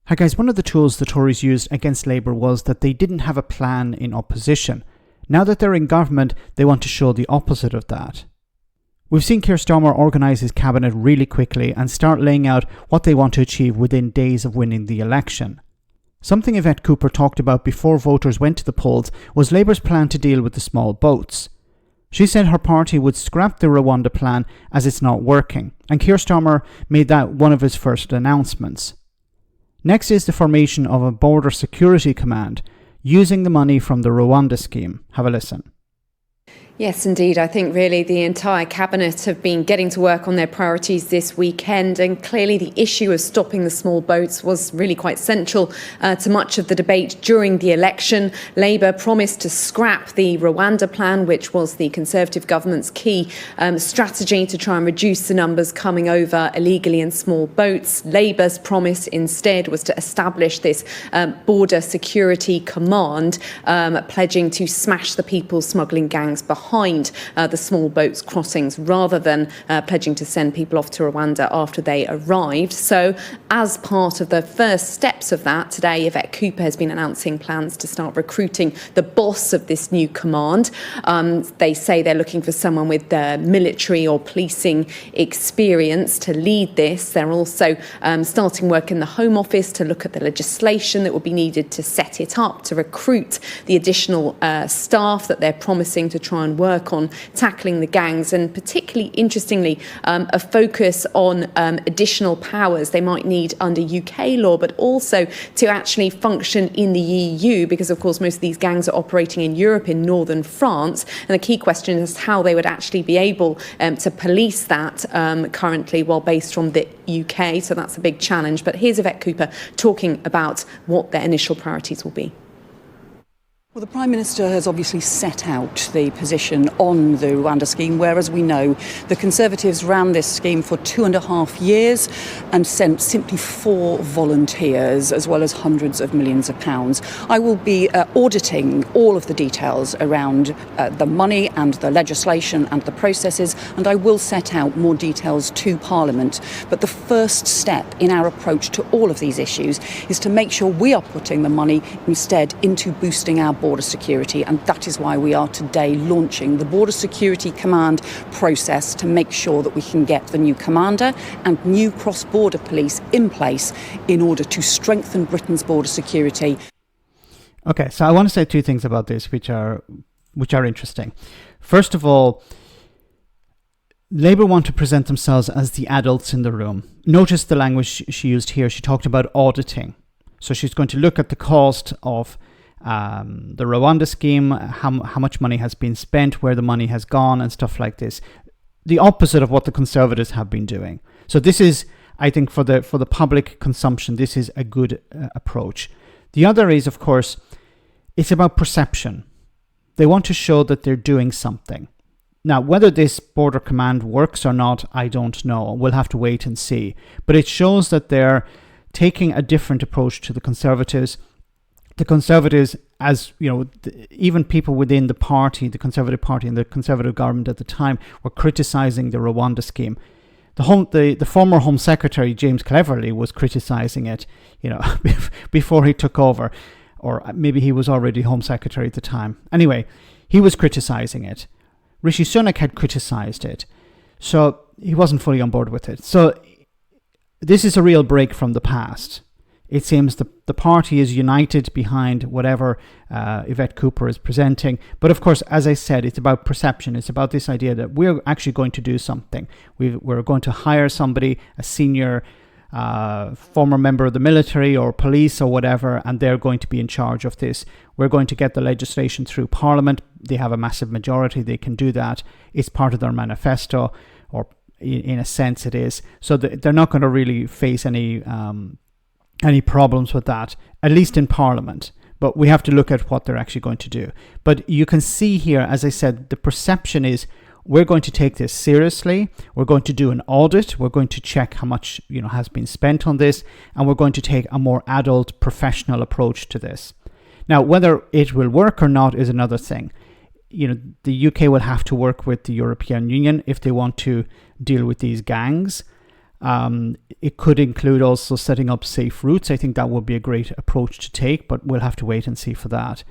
Hi guys, one of the tools the Tories used against Labour was that they didn't have a plan in opposition. Now that they're in government, they want to show the opposite of that. We've seen Keir Starmer organise his cabinet really quickly and start laying out what they want to achieve within days of winning the election. Something Yvette Cooper talked about before voters went to the polls was Labour's plan to deal with the small boats. She said her party would scrap the Rwanda plan as it's not working, and Keir Starmer made that one of his first announcements. Next is the formation of a border security command, using the money from the Rwanda scheme. Have a listen. Yes, indeed. I think really the entire cabinet have been getting to work on their priorities this weekend, and clearly the issue of stopping the small boats was really quite central to much of the debate during the election. Labour promised to scrap the Rwanda plan, which was the Conservative government's key strategy to try and reduce the numbers coming over illegally in small boats. Labour's promise instead was to establish this border security command, pledging to smash the people smuggling gangs behind the small boats crossings rather than pledging to send people off to Rwanda after they arrived. So as part of the first steps of that, today Yvette Cooper has been announcing plans to start recruiting the boss of this new command. They say they're looking for someone with military or policing experience to lead this. They're also starting work in the Home Office to look at the legislation that will be needed to set it up, to recruit the additional staff that they're promising to try and work on tackling the gangs, and particularly interestingly a focus on additional powers they might need under UK law, but also to actually function in the EU, because of course most of these gangs are operating in Europe, in northern France, and the key question is how they would actually be able to police that currently while based from the UK. So that's a big challenge. But here's Yvette Cooper talking about what their initial priorities will be. Well, the Prime Minister has obviously set out the position on the Rwanda scheme, where, as we know, the Conservatives ran this scheme for 2.5 years and sent simply 4 volunteers, as well as hundreds of millions of pounds. I will be auditing all of the details around the money and the legislation and the processes, and I will set out more details to Parliament. But the first step in our approach to all of these issues is to make sure we are putting the money instead into boosting our border security, and that is why we are today launching the Border Security Command process to make sure that we can get the new commander and new cross-border police in place in order to strengthen Britain's border security. Okay, so I want to say 2 things about this which are interesting. First of all, Labour want to present themselves as the adults in the room. Notice the language she used here. She talked about auditing. So she's going to look at the cost of the Rwanda scheme, how much money has been spent, where the money has gone, and stuff like this. The opposite of what the Conservatives have been doing. So this is, I think, for the public consumption, this is a good approach. The other is, of course, it's about perception. They want to show that they're doing something. Now, whether this border command works or not, I don't know. We'll have to wait and see. But it shows that they're taking a different approach to the Conservatives. The Conservatives, as you know, even people within the party, the Conservative Party and the Conservative government at the time, were criticising the Rwanda scheme. The former Home Secretary, James Cleverly, was criticising it, before he took over, or maybe he was already Home Secretary at the time. Anyway, he was criticising it. Rishi Sunak had criticised it, so he wasn't fully on board with it. So this is a real break from the past. It seems the party is united behind whatever Yvette Cooper is presenting. But of course, as I said, it's about perception. It's about this idea that we're actually going to do something. We're going to hire somebody, a senior former member of the military or police or whatever, and they're going to be in charge of this. We're going to get the legislation through Parliament. They have a massive majority. They can do that. It's part of their manifesto, or in a sense it is. So they're not going to really face any problems with that, at least in Parliament. But we have to look at what they're actually going to do. But you can see here, as I said, the perception is we're going to take this seriously. We're going to do an audit. We're going to check how much has been spent on this, and we're going to take a more adult, professional approach to this. Now, whether it will work or not is another thing. The UK will have to work with the European Union if they want to deal with these gangs. It could include also setting up safe routes. I think that would be a great approach to take, but we'll have to wait and see for that.